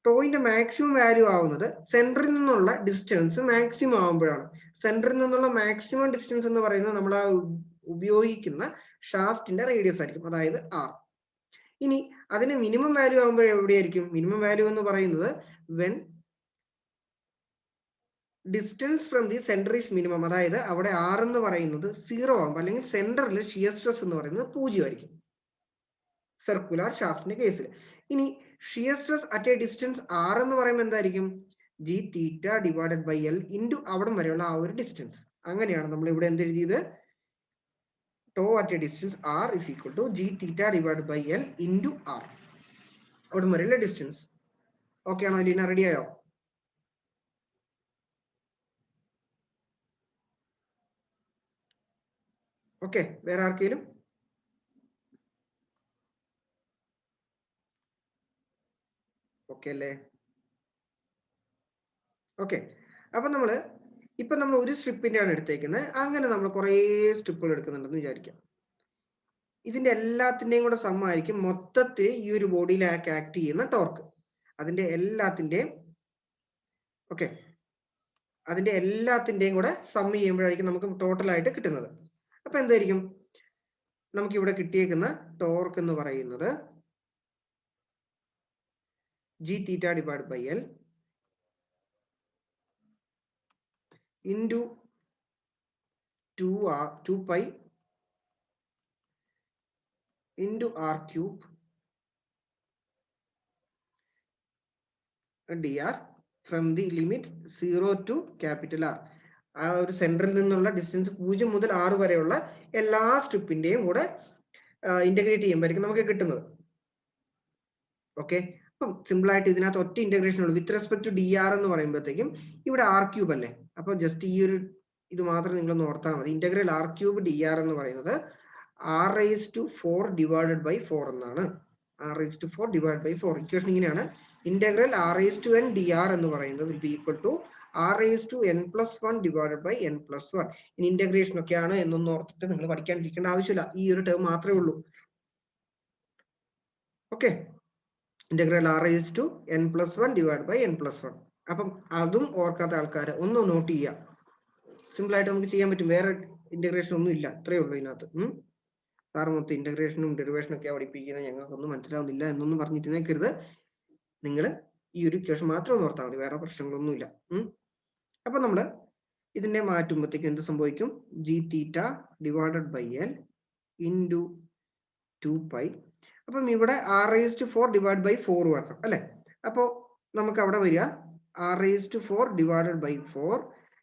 ടോയിന്റെ മാക്സിമം വാല്യൂ ആവുന്നത് സെന്ററിൽ നിന്നുള്ള ഡിസ്റ്റൻസ് മാക്സിമം ആവുമ്പോഴാണ്. സെന്ററിൽ നിന്നുള്ള മാക്സിമം ഡിസ്റ്റൻസ് എന്ന് പറയുന്നത് നമ്മൾ ആ ഉപയോഗിക്കുന്ന ഷാഫ്റ്റിന്റെ റേഡിയസ് ആയിരിക്കും, അതായത് ആർ. ഇനി അതിന് മിനിമം വാല്യൂ ആകുമ്പോൾ എവിടെയായിരിക്കും? മിനിമം വാല്യൂ എന്ന് പറയുന്നത് when distance from the centre is minimum. അതായത് അവിടെ ആർ എന്ന് പറയുന്നത് 0 ആകുമ്പോൾ, അല്ലെങ്കിൽ സെന്ററിൽ ഷിയർ സ്ട്രെസ് എന്ന് പറയുന്നത് 0 ആയിരിക്കും സർക്കുലർ ഷാഫ്റ്റിന്റെ കേസിൽ. ഇനി shear stress at a distance R എന്ന് പറയുമ്പോൾ എന്തായിരിക്കും? G theta divided by L into അവിടം വരെയുള്ള ആ ഒരു ഡിസ്റ്റൻസ്. അങ്ങനെയാണ് നമ്മൾ ഇവിടെ എന്ത് എഴുതിയത്? Tau at a distance R is equal to G theta divided by L into R, അവിടം വരെയുള്ള ഡിസ്റ്റൻസ്. ഓക്കെ ആണോ അലീന? റെഡി ആയോ? ഓക്കെ, വേറെ ആർക്കെങ്കിലും? ഓക്കെ അല്ലേ? ഓക്കെ, അപ്പൊ ഇപ്പൊ നമ്മൾ ഒരു സ്ട്രിപ്പിന്റെ ആണ് എടുത്തേക്കുന്നത്. അങ്ങനെ നമ്മൾ കുറേ സ്ട്രിപ്പുകൾ എടുക്കുന്നുണ്ടെന്ന് വിചാരിക്കാം. ഇതിന്റെ എല്ലാത്തിന്റെയും കൂടെ സം ആയിരിക്കും മൊത്തത്തിൽ ഈ ഒരു ബോഡിയിലേക്ക് ആക്ട് ചെയ്യുന്ന ടോർക്ക്. അതിന്റെ എല്ലാത്തിന്റെയും കൂടെ സം ചെയ്യുമ്പോഴായിരിക്കും നമുക്ക് ടോട്ടൽ ആയിട്ട് കിട്ടുന്നത്. അപ്പൊ എന്തായിരിക്കും നമുക്ക് ഇവിടെ കിട്ടിയേക്കുന്ന ടോർക്ക് എന്ന് പറയുന്നത് G theta divided by L into 2 pi into R cube dr from the limit 0 to capital R. ആ ഒരു സെന്ററിൽ നിന്നുള്ള ഡിസ്റ്റൻസ് 0 മുതൽ 6 വരെയുള്ള എല്ലാ സ്ട്രിപ്പിന്റെയും കൂടെ ഇന്റഗ്രേറ്റ് ചെയ്യുമ്പോഴായിരിക്കും നമുക്ക് കിട്ടുന്നത്. ഓക്കെ, അപ്പം സിമ്പിൾ ആയിട്ട് ഇതിനകത്ത് ഒറ്റ ഇന്റഗ്രേഷൻ ഉള്ളൂ. വിത്ത് റെസ്പെക്ട് ടു dr എന്ന് പറയുമ്പോഴത്തേക്കും ഇവിടെ R ക്യൂബ് അല്ലേ, അപ്പൊ ജസ്റ്റ് ഈ ഒരു ഇത് മാത്രം നിങ്ങളൊന്ന് ഓർത്താൽ മതി. ഇന്റഗ്രൽ R ക്യൂബ് dr എന്ന് പറയുന്നത് R raised to 4 divided by 4 എന്നാണ്. R raised to 4 divided by 4. Equation ഇങ്ങനെയാണ്. Integral R raised to n dr എന്ന് പറയുന്നത് will be equal to R raised to n plus 1 divided by n plus 1. ഇനി integration ഒക്കെയാണ് എന്നൊന്നും ഓർത്തിട്ട് നിങ്ങൾ പഠിക്കാണ്ടിരിക്കേണ്ട ആവശ്യമില്ല. ഈ ഒരു ടേം മാത്രമേ ഉള്ളൂ. Okay, integral R raised to n plus 1 divided by n plus 1. അപ്പം അതും ഓർക്കാത്ത ആൾക്കാർ ഒന്ന് നോട്ട് ചെയ്യുക. സിമ്പിൾ ആയിട്ട് നമുക്ക് ചെയ്യാൻ പറ്റും. വേറെ ഇന്റഗ്രേഷൻ ഒന്നും ഇല്ല, ഇത്രയേ ഉള്ളൂ ഇതിനകത്ത്. സാറ് മൊത്തം ഇന്റഗ്രേഷനും ഡെറിവേഷനും ഒക്കെ പഠിപ്പിക്കുന്നത് ഞങ്ങൾക്കൊന്നും മനസ്സിലാവുന്നില്ല എന്നൊന്നും പറഞ്ഞിട്ട് നിൽക്കരുത്. നിങ്ങൾ ഈ ഒരു ഇക്വേഷൻ മാത്രം ഒന്ന് ഓർത്താൽ മതി, വേറെ പ്രശ്നങ്ങളൊന്നുമില്ല. അപ്പൊ നമ്മൾ ഇതിനെ മാറ്റുമ്പോഴത്തേക്ക് എന്ത് സംഭവിക്കും? G theta divided by L into 2 pi. അപ്പം ഇവിടെ R raised to 4 divided by 4 വരണം അല്ലെ. അപ്പോ നമുക്ക് അവിടെ വരിക R raised to 4 divided by 4.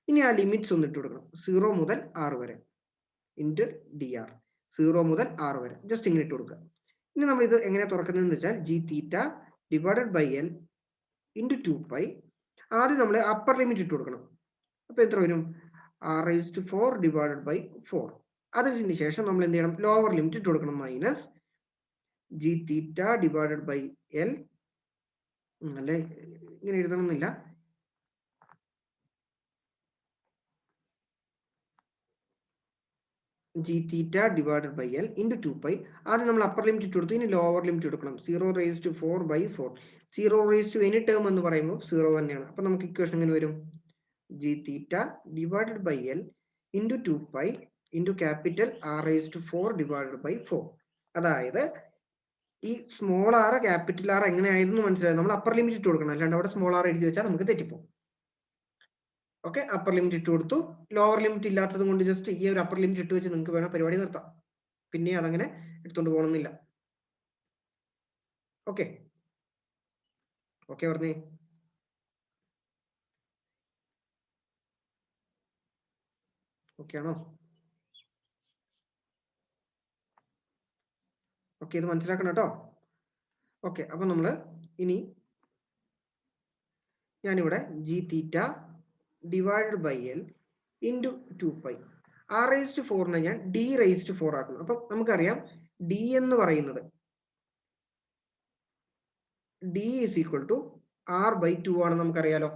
ഇനി ആ ലിമിറ്റ്സ് ഒന്ന് ഇട്ട് കൊടുക്കണം. 0 മുതൽ 6 വരെ ഇൻറ്റു dr. 0 മുതൽ 6 വരെ ജസ്റ്റ് ഇങ്ങനെ ഇട്ട് കൊടുക്കുക. ഇനി നമ്മൾ ഇത് എങ്ങനെ തുറക്കുന്നതെന്ന് വെച്ചാൽ G theta divided by L into 2 pi. ആദ്യം നമ്മൾ അപ്പർ ലിമിറ്റ് ഇട്ട് കൊടുക്കണം. അപ്പൊ എത്ര വരും? R raised to 4 divided by 4. അതിന് ശേഷം നമ്മൾ എന്ത് ചെയ്യണം? ലോവർ ലിമിറ്റ് ഇട്ട് കൊടുക്കണം. Minus G theta divided by L അല്ലെ, ഇങ്ങനെ എഴുതണമെന്നില്ല. G theta divided by L into 2 pi. ആദ്യം നമ്മൾ അപ്പർ ലിമിറ്റ് ഇട്ട് കൊടുത്തു. ഇനി ലോവർ ലിമിറ്റ് എടുക്കണം. 0 raised to 4 by 4. 0 raised to any term എന്ന് പറയുമ്പോൾ 0 തന്നെയാണ്. അപ്പൊ നമുക്ക് ഇക്വേഷൻ എങ്ങനെ വരും? G theta divided by L into 2 pi into capital R raised to 4 divided by 4. അതായത് ഈ സ്മോൾ ആർ ക്യാപിറ്റൽ ആർ എങ്ങനെയായിരുന്നു മനസ്സിലായത്? നമ്മൾ അപ്പർ ലിമിറ്റ് ഇട്ട് കൊടുക്കണം, അല്ലാണ്ട് അവിടെ സ്മോൾ ആർ എഴുതി വെച്ചാൽ നമുക്ക് തെറ്റിപ്പോകും. ഓക്കെ, അപ്പർ ലിമിറ്റ് ഇട്ട് കൊടുത്തു. ലോവർ ലിമിറ്റ് ഇല്ലാത്തത് കൊണ്ട് ജസ്റ്റ് ഈ ഒരു അപ്പർ ലിമിറ്റ് ഇട്ട് വെച്ച് നിങ്ങൾക്ക് വേണം പരിപാടി നിർത്താം. പിന്നെ അതങ്ങനെ എടുത്തോണ്ട് പോകണമെന്നില്ല. ഓക്കെ ഓക്കെ പറഞ്ഞേ. ഓക്കെ ആണോ? ഓക്കെ, ഇത് മനസ്സിലാക്കണം കേട്ടോ. ഓക്കെ, അപ്പൊ നമ്മള് ഇനി ഞാനിവിടെ G theta divided by L into 2 pi. R raised to 4 ഞാൻ D raised to 4 ആക്കുന്നു. അപ്പൊ നമുക്കറിയാം D എന്ന് പറയുന്നത് D is equal to R by 2 ആണെന്ന് നമുക്കറിയാലോ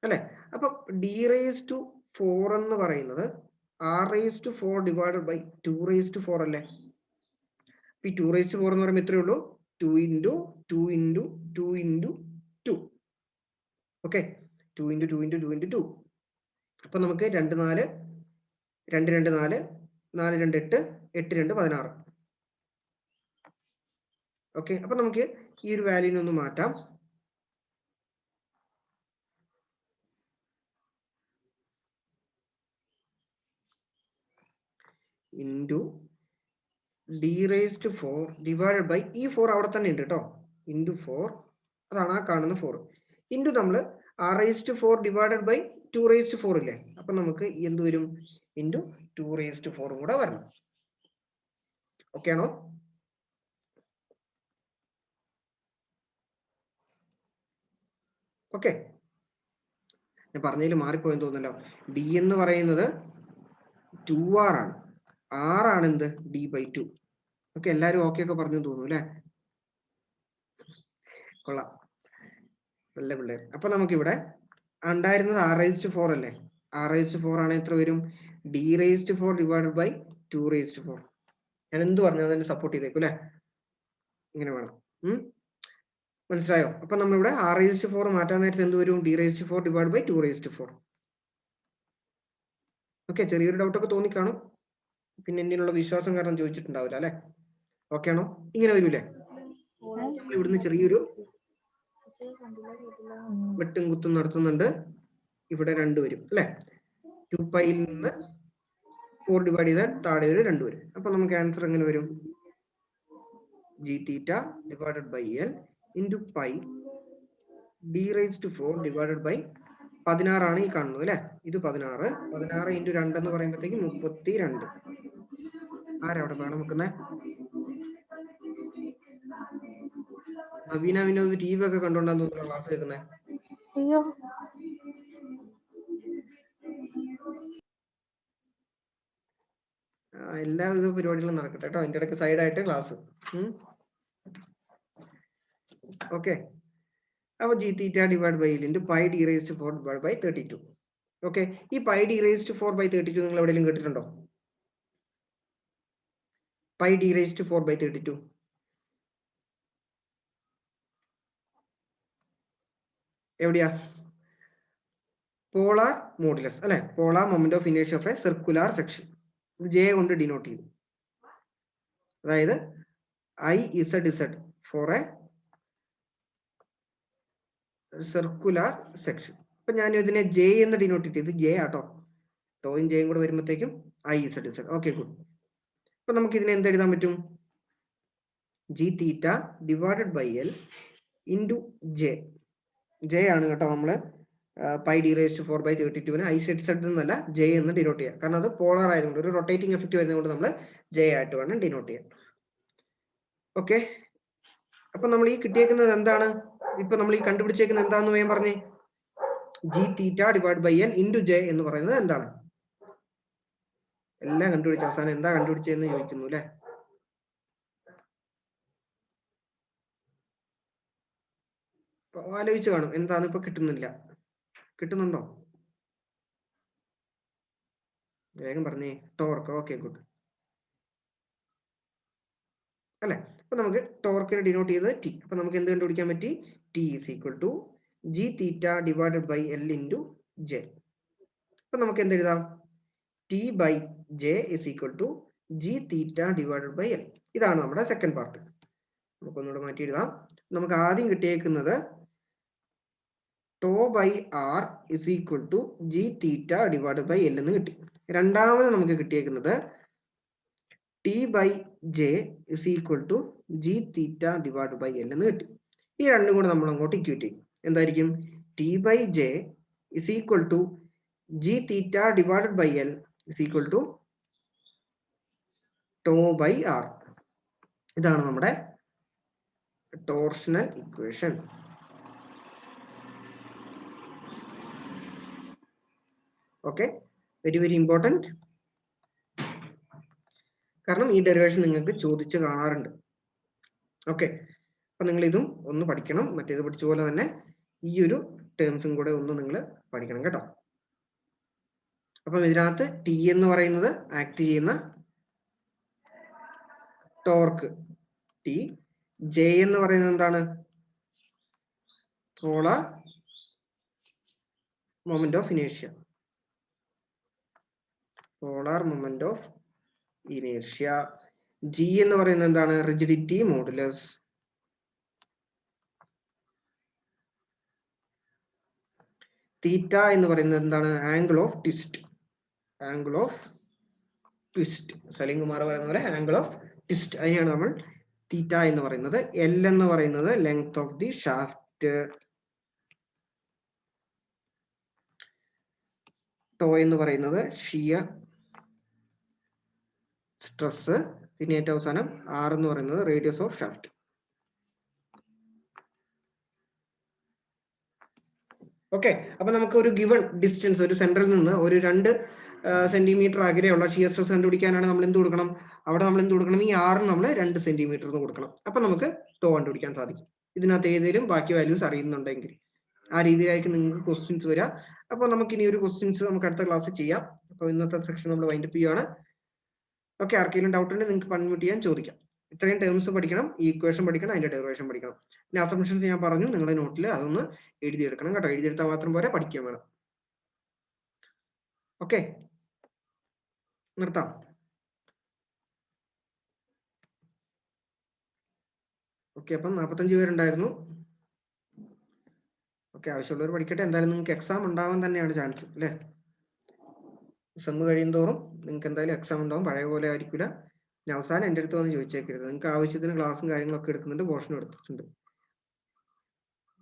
അല്ലെ. അപ്പൊ D raised to 4 എന്ന് പറയുന്നത് R raised to 4 divided by 2 raised to 4 അല്ലേ. ഈ 2 raised to 4 എന്ന് പറയുമ്പോൾ ഇത്രയേ ഉള്ളൂ, 2 into 2 into 2 into 2. Okay, 2 into 2 into 2 into 2. അപ്പൊ നമുക്ക് 2 4 2 2 4 4 2 8 8 2 16. ഓക്കെ, അപ്പൊ നമുക്ക് ഈ ഒരു വാല്യൂനെ ഒന്ന് മാറ്റാം. Into D raised to 4 divided by ഈ 4 അവിടെ തന്നെ ഉണ്ട് കേട്ടോ. ഇൻറ്റു 4, അതാണ് ആ കാണുന്ന 4. ഇൻറ്റു നമ്മൾ R raised to 4 divided by 2 raised to 4 ഇല്ലേ. അപ്പൊ നമുക്ക് എന്ത് വരും? ഇൻറ്റു 2 raised to 4 കൂടെ വരണം. ഓക്കെ ആണോ? ഓക്കെ, ഞാൻ പറഞ്ഞതിൽ മാറിപ്പോയെന്ന് തോന്നല്ലോ. D എന്ന് പറയുന്നത് 2R ആണ്. R ആണ് എന്ത്? D by 2. ഓക്കെ, എല്ലാരും ഓക്കെ ഒക്കെ പറഞ്ഞു തോന്നുന്നു അല്ലെ. കൊള്ളാം, നല്ല പിള്ളേർ. അപ്പൊ നമുക്കിവിടെ ഉണ്ടായിരുന്നത് r⁴ അല്ലേ? r⁴ ആണ് എത്ര വരും? d⁴ divided by 2⁴. ഞാൻ എന്ത് പറഞ്ഞു അതിനെ സപ്പോർട്ട് ചെയ്തേക്കും അല്ലെ? ഇങ്ങനെ വേണം. മനസ്സിലായോ? അപ്പൊ നമ്മളിവിടെ r⁴ മാറ്റാൻ നേരത്തെ എന്ത് വരും? d⁴ divide by 2⁴. ഓക്കെ, ചെറിയൊരു ഡൗട്ട് ഒക്കെ തോന്നിക്കാണും. പിന്നെ എന്നിലുള്ള വിശ്വാസം കാരണം ചോദിച്ചിട്ടുണ്ടാവില്ല അല്ലെ? ഓക്കെ ആണോ? ഇങ്ങനെ വരൂലേ? നമ്മൾ ഇവിടുന്ന് ചെറിയൊരു വെട്ടും കുത്തും നടത്തുന്നുണ്ട്. ഇവിടെ 2 വരും അല്ലെ? 2πയിൽ നിന്ന് 4 ഡിവൈഡ് ചെയ്താൽ താഴെ ഒരു 2 വരും. അപ്പൊ നമുക്ക് ആൻസർ എങ്ങനെ വരും? g⁵ divided by l into pi d⁴ divided by 16 ആണ് ഈ കാണുന്നത് അല്ലെ? ഇത് 16 ഇൻറ്റു 2 എന്ന് പറയുമ്പോഴത്തേക്കും 32. ആരവിടെ വേണം വെക്കുന്നത്? നവീന വിനോദ് ടി വി ഒക്കെ കണ്ടോണ്ടാന്ന് തോന്നുന്നു ക്ലാസ് കേൾക്കുന്നത്. അയ്യോ, എല്ലാവിധ പരിപാടികളും നടക്കട്ടെ കേട്ടോ. അതിന്റെ ഇടയ്ക്ക് സൈഡായിട്ട് ക്ലാസ്. ഓക്കെ, അപ്പൊ g⁵ divide by l into pi d⁴ divide by 32. Okay, ഈ പൈ d⁴ ബൈ 32 നിങ്ങൾ എവിടെയെങ്കിലും കേട്ടിട്ടുണ്ടോ? പൈ d⁴ ബൈ 32 എവിടെയാ? പോളാർ മോഡുലസ് അല്ലെ? Polar moment of inertia of a circular section. J കൊണ്ട് ഡിനോട്ട് ചെയ്തു. അതായത് IZZ for a circular section. അപ്പൊ ഞാൻ ഇതിനെ ജെ എന്ന് ഡിനോട്ട് ചെയ്ത് ജെ ആട്ടോ. ടോയും ജെയും കൂടെ വരുമ്പോഴത്തേക്കും IZZ. Okay, good. അപ്പൊ നമുക്ക് ഇതിനെ എന്ത് എഴുതാൻ പറ്റും? g⁵ divided by l into J. J ആണ് കേട്ടോ നമ്മള് പൈ d⁴ ബൈ 32 IZZ എന്നല്ല ജെ എന്ന് ഡിനോട്ട് ചെയ്യാം. കാരണം അത് പോളാർ ആയതുകൊണ്ട് ഒരു റൊട്ടേറ്റിംഗ് എഫക്റ്റ് വരുന്നതുകൊണ്ട് നമ്മൾ ജെ ആയിട്ട് വേണം ഡിനോട്ട് ചെയ്യാൻ. ഓക്കെ, അപ്പൊ നമ്മൾ ഈ കിട്ടിയേക്കുന്നത് എന്താണ്? ഇപ്പൊ നമ്മൾ ഈ കണ്ടുപിടിച്ചേക്കുന്നത് എന്താന്ന് വേഗം പറഞ്ഞേ. g⁵ divide by l into J എന്ന് പറയുന്നത് എന്താണ്? എല്ലാം കണ്ടുപിടിച്ച അവസാനം എന്താ കണ്ടുപിടിച്ചതെന്ന് ചോദിക്കുന്നു അല്ലെ? ആലോചിച്ച് കാണും എന്താണ് ഇപ്പൊ കിട്ടുന്നില്ല. കിട്ടുന്നുണ്ടോ? വേഗം പറഞ്ഞേ. ടോർക്ക്. ഓക്കെ, ഗുഡ് അല്ലെ? അപ്പൊ നമുക്ക് ടോർക്കിനെ ഡിനോട്ട് ചെയ്തത് ടി. അപ്പൊ നമുക്ക് എന്ത് കണ്ടുപിടിക്കാൻ പറ്റി? T is equal to g⁵ divided by l into J. അപ്പൊ നമുക്ക് എന്ത് എഴുതാം? T by J is equal to g⁵ divided by l. ഇതാണ് നമ്മുടെ സെക്കൻഡ് പാർട്ട്. നമുക്കൊന്നുകൂടെ മാറ്റി എഴുതാം. നമുക്ക് ആദ്യം കിട്ടിയേക്കുന്നത് tau by R is equal to g⁵ divided by l എന്ന് കിട്ടി. രണ്ടാമത് നമുക്ക് കിട്ടിയേക്കുന്നത് T by J is equal to g⁵ divide by l എന്ന് കിട്ടി. ഈ രണ്ടും കൂടെ നമ്മൾ അങ്ങോട്ട് ഇക്വേറ്റ് ചെയ്യും. എന്തായിരിക്കും? T by J is equal to g⁵ divided by l is equal to tau by R. ഇതാണ് നമ്മുടെ torsional equation. Okay, very very important. കാരണം ഈ ഡെറിവേഷൻ നിങ്ങൾക്ക് ചോദിച്ച് കാണാറുണ്ട്. ഓക്കെ, അപ്പൊ നിങ്ങൾ ഇതും ഒന്ന് പഠിക്കണം. മറ്റേത് പഠിച്ച പോലെ തന്നെ ഈ ഒരു ടേംസും കൂടെ ഒന്ന് നിങ്ങൾ പഠിക്കണം കേട്ടോ. അപ്പം ഇതിനകത്ത് ടി എന്ന് പറയുന്നത് ആക്ട് ചെയ്യുന്ന ടോർക്ക് ടി, ജെ എന്ന് പറയുന്നത് എന്താണ്? Polar moment of inertia. Polar moment of inertia. G എന്ന് പറയുന്നത് എന്താണ്? Rigidity modulus. തീറ്റ എന്ന് പറയുന്നത് എന്താണ്? Angle of twist. Angle of twist. Salim Kumar പറയുന്ന പോലെ ആംഗിൾ ഓഫ് ട്വിസ്റ്റ്. അതിനെയാണ് നമ്മൾ തീറ്റ എന്ന് പറയുന്നത്. എൽ എന്ന് പറയുന്നത് length of the shaft. Tau എന്ന് പറയുന്നത് ഷിയർ സ്ട്രെസ്. പിന്നെ ഏറ്റവും അവസാനം ആർ എന്ന് പറയുന്നത് റേഡിയസ് ഓഫ് ഷാഫ്റ്റ്. ഓക്കെ, അപ്പൊ നമുക്ക് ഒരു ഗിവൺ ഡിസ്റ്റൻസ്, ഒരു സെന്ററിൽ നിന്ന് ഒരു 2 സെന്റിമീറ്റർ അകലെയുള്ള ഷിയർ സ്ട്രെസ് കണ്ടുപിടിക്കാനാണ് നമ്മൾ എന്ത് കൊടുക്കണം? അവിടെ നമ്മൾ എന്ത് കൊടുക്കണം? ഈ ആറിന് നമ്മൾ 2 സെന്റിമീറ്റർ എന്ന് കൊടുക്കണം. അപ്പൊ നമുക്ക് ടോ കണ്ടുപിടിക്കാൻ സാധിക്കും. ഇതിനകത്ത് ഏതെങ്കിലും ബാക്കി വാല്യൂസ് അറിയുന്നുണ്ടെങ്കിൽ. ആ രീതിയിലായിരിക്കും നിങ്ങൾക്ക് ക്വസ്റ്റ്യൻസ് വരിക. അപ്പോൾ നമുക്ക് ഇനി ഒരു ക്വസ്റ്റ്യൻസ് നമുക്ക് അടുത്ത ക്ലാസ്സിൽ ചെയ്യാം. അപ്പോൾ ഇന്നത്തെ സെക്ഷൻ നമ്മൾ വൈൻഡപ്പ് ചെയ്യുകയാണ്. ഓക്കെ, ആർക്കെങ്കിലും ഡൗട്ട് ഉണ്ടെങ്കിൽ നിങ്ങൾക്ക് അൺമ്യൂട്ട് ചെയ്യാൻ ചോദിക്കാം. ഇത്രയും ടേംസ് പഠിക്കണം, ഈ ഇക്വേഷൻ പഠിക്കണം, അതിന്റെ ഡെറിവേഷൻ പഠിക്കണം. പിന്നെ അസംഷൻസ് ഞാൻ പറഞ്ഞു, നിങ്ങളുടെ നോട്ടിൽ അതൊന്ന് എഴുതിയെടുക്കണം കേട്ടോ. എഴുതിയെടുത്താൽ മാത്രം പോരാ, പഠിക്കാൻ വേണം. ഓക്കെ, നിർത്താം. ഓക്കെ, അപ്പം 45 പേരുണ്ടായിരുന്നു. ഓക്കെ, ആവശ്യമുള്ളവർ പഠിക്കട്ടെ. എന്തായാലും നിങ്ങൾക്ക് എക്സാം ഉണ്ടാവാൻ തന്നെയാണ് ചാൻസ് അല്ലേ? സെം കഴിയുന്തോറും നിങ്ങൾക്ക് എന്തായാലും എക്സാം ഉണ്ടാവും, പഴയ പോലെ ആയിരിക്കില്ല. പിന്നെ അവസാനം എൻ്റെ അടുത്ത് വന്ന് ചോദിച്ചേക്കരുത്. നിങ്ങൾക്ക് ആവശ്യത്തിന് ക്ലാസ്സും കാര്യങ്ങളൊക്കെ എടുക്കുന്നുണ്ട്, പോർഷനും എടുത്തിട്ടുണ്ട്.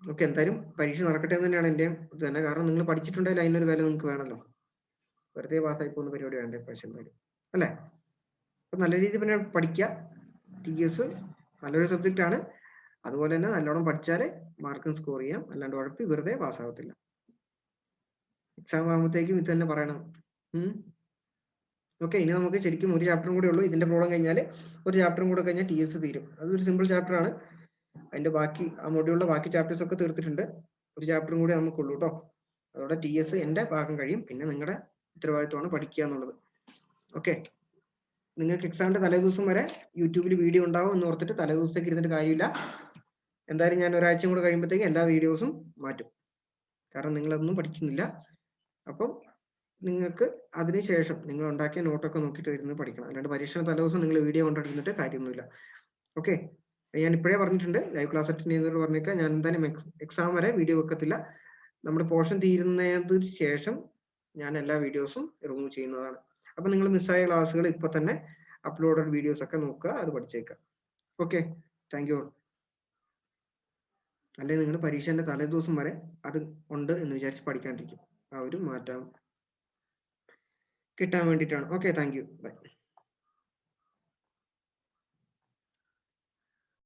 ഓക്കെ, എന്തായാലും പരീക്ഷ നടക്കട്ടെ എന്ന് തന്നെയാണ് എൻ്റെ ഇത് തന്നെ. കാരണം നിങ്ങൾ പഠിച്ചിട്ടുണ്ടെങ്കിൽ അതിനൊരു വില നിങ്ങൾക്ക് വേണമല്ലോ. വെറുതെ പാസ്സായി പോകുന്ന പരിപാടി വേണ്ട പക്ഷേ എന്തായാലും അല്ലേ? അപ്പം നല്ല രീതിയിൽ പിന്നെ പഠിക്കുക. TS നല്ലൊരു സബ്ജക്റ്റ് ആണ്. അതുപോലെ തന്നെ നല്ലോണം പഠിച്ചാലേ മാർക്കും സ്കോർ ചെയ്യാം. അല്ലാണ്ട് ഉഴപ്പി വെറുതെ പാസ്സാവത്തില്ല. എക്സാം ആകുമ്പോഴത്തേക്കും ഇത് തന്നെ പറയണം. ഓക്കെ, ഇനി നമുക്ക് ശരിക്കും ഒരു ചാപ്റ്ററും കൂടെ ഉള്ളൂ. ഇതിന്റെ പ്രോബ്ലം കഴിഞ്ഞാൽ ഒരു ചാപ്റ്ററും കൂടെ കഴിഞ്ഞാൽ TS തീരും. അതൊരു സിമ്പിൾ ചാപ്റ്റർ ആണ്. അതിന്റെ ബാക്കി ആ മൊഡ്യൂളിന്റെ ബാക്കി ചാപ്റ്റേഴ്സ് ഒക്കെ തീർത്തിട്ടുണ്ട്. ഒരു ചാപ്റ്ററും കൂടെ നമുക്കുള്ളൂ കേട്ടോ. അതോടെ TS എൻ്റെ ഭാഗം കഴിയും. പിന്നെ നിങ്ങളുടെ ഉത്തരവാദിത്വമാണ് പഠിക്കുക എന്നുള്ളത്. ഓക്കെ, നിങ്ങൾക്ക് എക്സാമിന്റെ തലേദിവസം വരെ യൂട്യൂബിൽ വീഡിയോ ഉണ്ടാവും എന്ന് ഓർത്തിട്ട് തലേദിവസത്തേക്ക് ഇരുന്നിട്ട് കാര്യമില്ല. എന്തായാലും ഞാൻ ഒരാഴ്ചയും കൂടെ കഴിയുമ്പോഴത്തേക്ക് എല്ലാ വീഡിയോസും മാറ്റും. കാരണം നിങ്ങളൊന്നും പഠിക്കുന്നില്ല. അപ്പം നിങ്ങൾക്ക് അതിനുശേഷം നിങ്ങൾ ഉണ്ടാക്കിയ നോട്ടൊക്കെ നോക്കിയിട്ട് ഇരുന്ന് പഠിക്കണം. അല്ലാണ്ട് പരീക്ഷ തലേദിവസം നിങ്ങൾ വീഡിയോ കൊണ്ടിരുന്നിട്ട് കാര്യമൊന്നുമില്ല. ഓക്കെ, ഞാൻ ഇപ്പോഴേ പറഞ്ഞിട്ടുണ്ട്, ലൈവ് ക്ലാസ് അറ്റൻഡ് ചെയ്യുന്നവർ പറഞ്ഞേക്കാം, ഞാൻ എന്തായാലും എക്സാം വരെ വീഡിയോ വെക്കത്തില്ല. നമ്മുടെ പോർഷൻ തീരുന്നതിന് ശേഷം ഞാൻ എല്ലാ വീഡിയോസും റിമൂവ് ചെയ്യുന്നതാണ്. അപ്പൊ നിങ്ങൾ മിസ്സായ ക്ലാസ്സുകൾ ഇപ്പൊ തന്നെ അപ്ലോഡഡ് വീഡിയോസ് ഒക്കെ നോക്കുക, അത് പഠിച്ചേക്കുക. Okay, thank U. അല്ലെങ്കിൽ നിങ്ങൾ പരീക്ഷേന്റെ തലേദിവസം വരെ അത് ഉണ്ട് എന്ന് വിചാരിച്ച് പഠിക്കാണ്ടിരിക്കും. ആ ഒരു മാറ്റം കിട്ടാൻ വേണ്ടിയിട്ടാണ്. Okay, thank you, by.